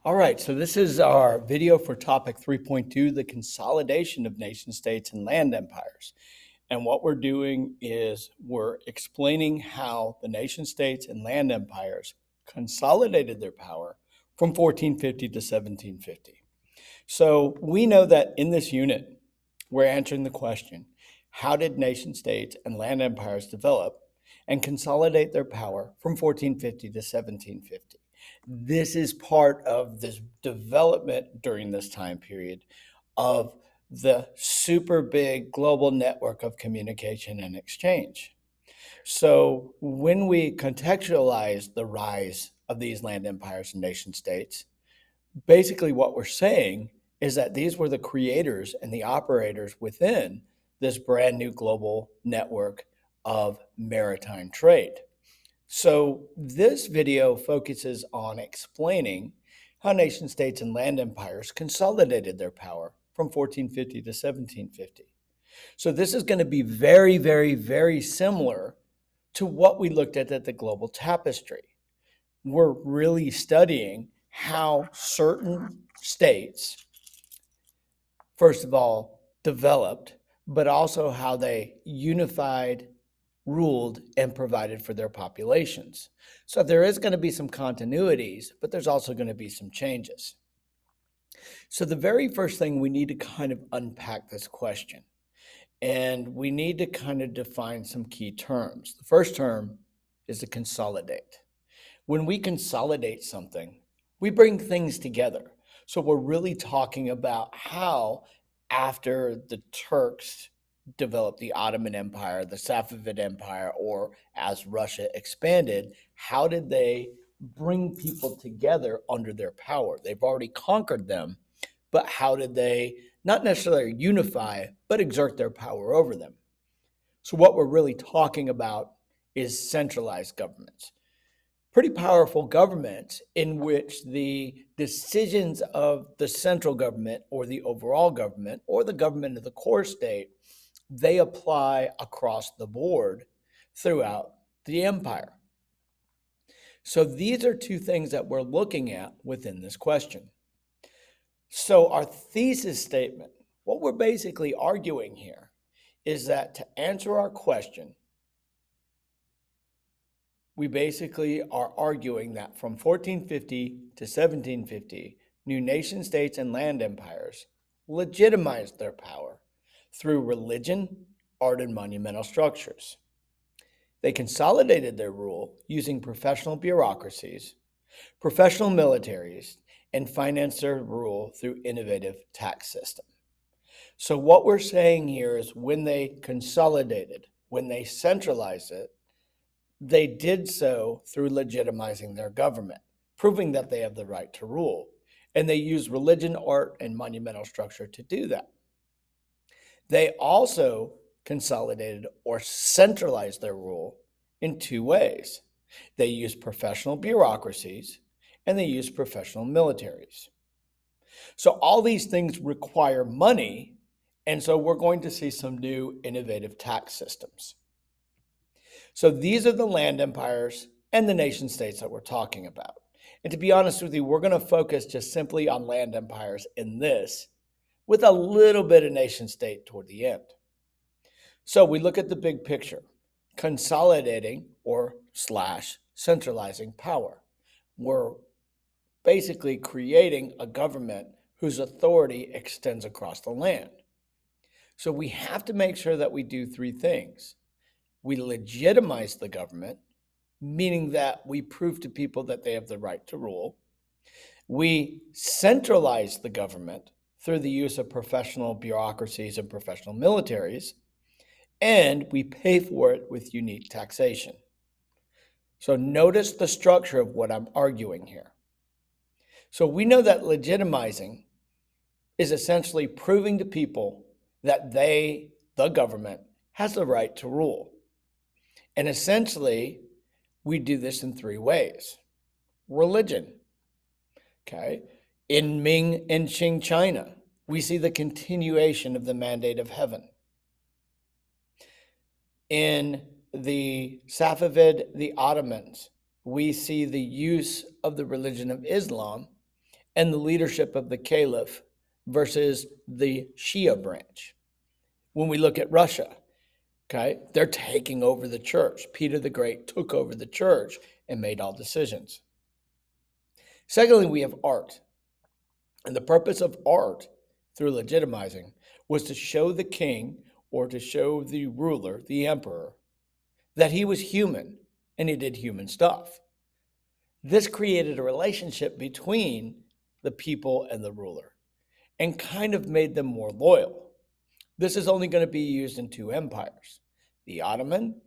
All right, so this is our video for topic 3.2, the consolidation of nation states and land empires. And what we're doing is we're explaining how the nation states and land empires consolidated their power from 1450 to 1750. So we know that in this unit, we're answering the question, how did nation states and land empires develop and consolidate their power from 1450 to 1750? This is part of this development during this time period of the super big global network of communication and exchange. So when we contextualize the rise of these land empires and nation states, basically what we're saying is that these were the creators and the operators within this brand new global network of maritime trade. So this video focuses on explaining how nation states and land empires consolidated their power from 1450 to 1750. So this is going to be very, very, very similar to what we looked at the global tapestry. We're really studying how certain states, first of all, developed, but also how they unified, ruled, and provided for their populations. So there is going to be some continuities, but there's also going to be some changes. So the very first thing we need to kind of unpack this question, and we need to kind of define some key terms. The first term is to consolidate. When we consolidate something, we bring things together. So we're really talking about how, after the Turks developed the Ottoman Empire, the Safavid Empire, or as Russia expanded, how did they bring people together under their power? They've already conquered them, but how did they not necessarily unify, but exert their power over them? So what we're really talking about is centralized governments. Pretty powerful governments in which the decisions of the central government or the overall government or the government of the core state, they apply across the board throughout the empire. So these are two things that we're looking at within this question. So our thesis statement, what we're basically arguing here is that to answer our question, we basically are arguing that from 1450 to 1750, new nation states and land empires legitimized their power through religion, art, and monumental structures. They consolidated their rule using professional bureaucracies, professional militaries, and financed their rule through innovative tax system. So what we're saying here is when they consolidated, when they centralized it, they did so through legitimizing their government, proving that they have the right to rule. And they use religion, art, and monumental structure to do that. They also consolidated or centralized their rule in two ways. They used professional bureaucracies and they used professional militaries. So all these things require money, and so we're going to see some new innovative tax systems. So these are the land empires and the nation states that we're talking about. And to be honest with you, we're going to focus just simply on land empires in this, with a little bit of nation state toward the end. So we look at the big picture, consolidating or / centralizing power. We're basically creating a government whose authority extends across the land. So we have to make sure that we do three things. We legitimize the government, meaning that we prove to people that they have the right to rule. We centralize the government through the use of professional bureaucracies and professional militaries, and we pay for it with unique taxation. So notice the structure of what I'm arguing here. So we know that legitimizing is essentially proving to people that they, the government, has the right to rule. And essentially, we do this in three ways. Religion. Okay. In Ming and Qing China, we see the continuation of the mandate of heaven. In the Safavid, the Ottomans, we see the use of the religion of Islam and the leadership of the caliph versus the Shia branch. When we look at Russia, okay, they're taking over the church. Peter the Great took over the church and made all decisions. Secondly, we have art. And the purpose of art through legitimizing was to show the king or to show the ruler, the emperor, that he was human and he did human stuff. This created a relationship between the people and the ruler and kind of made them more loyal. This is only going to be used in two empires, the Ottoman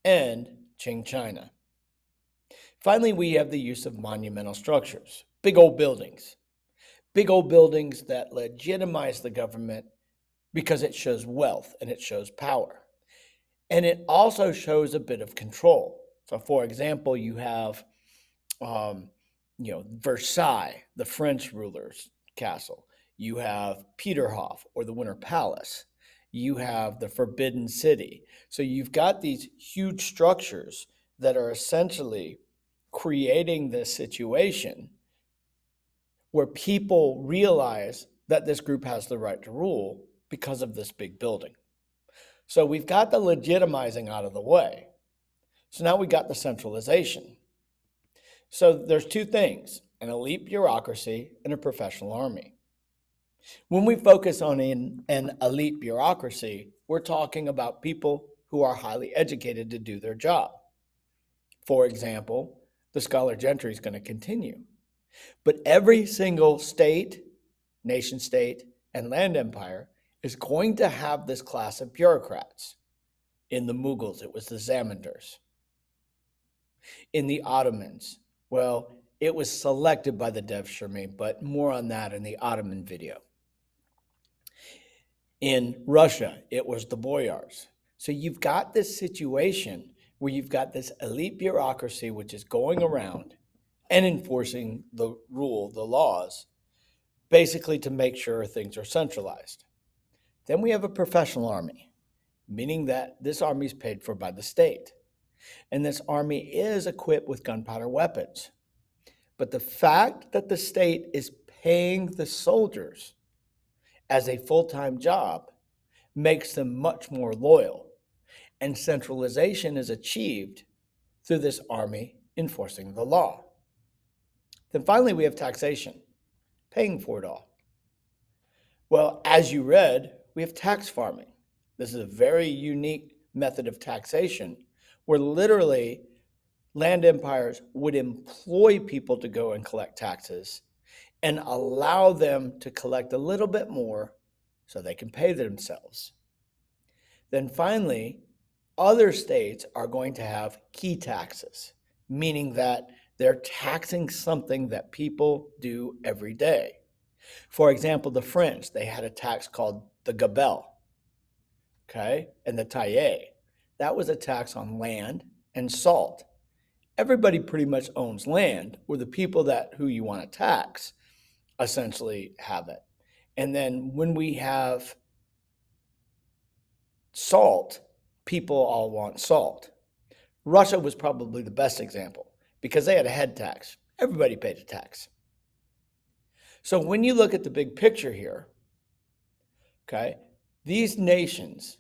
and Qing China. Finally, we have the use of monumental structures, big old buildings that legitimize the government because it shows wealth and it shows power. And it also shows a bit of control. So, for example, you have, Versailles, the French ruler's castle. You have Peterhof or the Winter Palace. You have the Forbidden City. So you've got these huge structures that are essentially creating this situation where people realize that this group has the right to rule because of this big building. So we've got the legitimizing out of the way. So now we got the centralization. So there's two things, an elite bureaucracy and a professional army. When we focus on an elite bureaucracy, we're talking about people who are highly educated to do their job. For example, the scholar gentry is going to continue. But every single state, nation state, and land empire is going to have this class of bureaucrats. In the Mughals, it was the Zamindars. In the Ottomans, well, it was selected by the Devshirme, but more on that in the Ottoman video. In Russia, it was the boyars. So you've got this situation where you've got this elite bureaucracy which is going around and enforcing the rule, the laws, basically to make sure things are centralized. Then we have a professional army, meaning that this army is paid for by the state. And this army is equipped with gunpowder weapons. But the fact that the state is paying the soldiers as a full-time job makes them much more loyal. And centralization is achieved through this army enforcing the law. Then finally, we have taxation, paying for it all. Well, as you read, we have tax farming. This is a very unique method of taxation where literally land empires would employ people to go and collect taxes and allow them to collect a little bit more so they can pay themselves. Then finally, other states are going to have key taxes, meaning that they're taxing something that people do every day. For example, the French, they had a tax called the gabelle, okay, and the taille. That was a tax on land and salt. Everybody pretty much owns land, or the people who you want to tax essentially have it. And then when we have salt, people all want salt. Russia was probably the best example because they had a head tax. Everybody paid a tax. So when you look at the big picture here, okay, these nations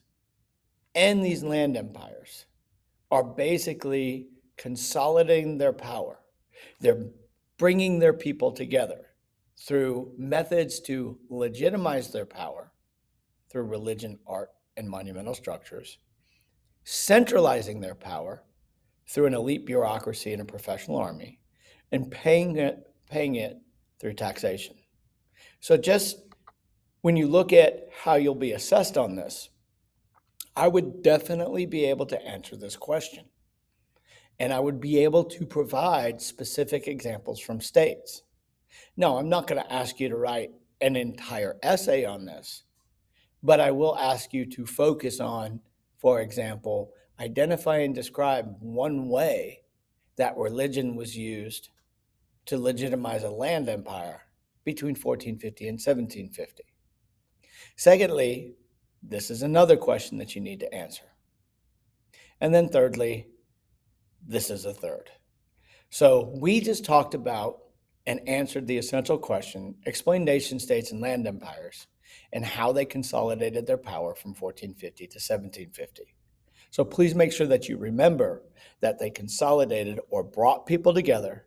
and these land empires are basically consolidating their power. They're bringing their people together through methods to legitimize their power through religion, art, and monumental structures, centralizing their power through an elite bureaucracy and a professional army, and paying it through taxation. So just when you look at how you'll be assessed on this, I would definitely be able to answer this question. And I would be able to provide specific examples from states. No, I'm not going to ask you to write an entire essay on this, but I will ask you to focus on, for example, identify and describe one way that religion was used to legitimize a land empire between 1450 and 1750. Secondly, this is another question that you need to answer. And then thirdly, this is a third. So we just talked about and answered the essential question, explain nation states and land empires and how they consolidated their power from 1450 to 1750. So please make sure that you remember that they consolidated or brought people together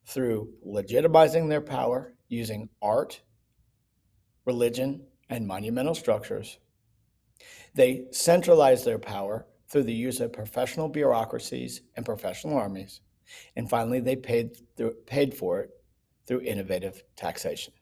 through legitimizing their power using art, religion, and monumental structures. They centralized their power through the use of professional bureaucracies and professional armies. And finally, they paid for it through innovative taxation.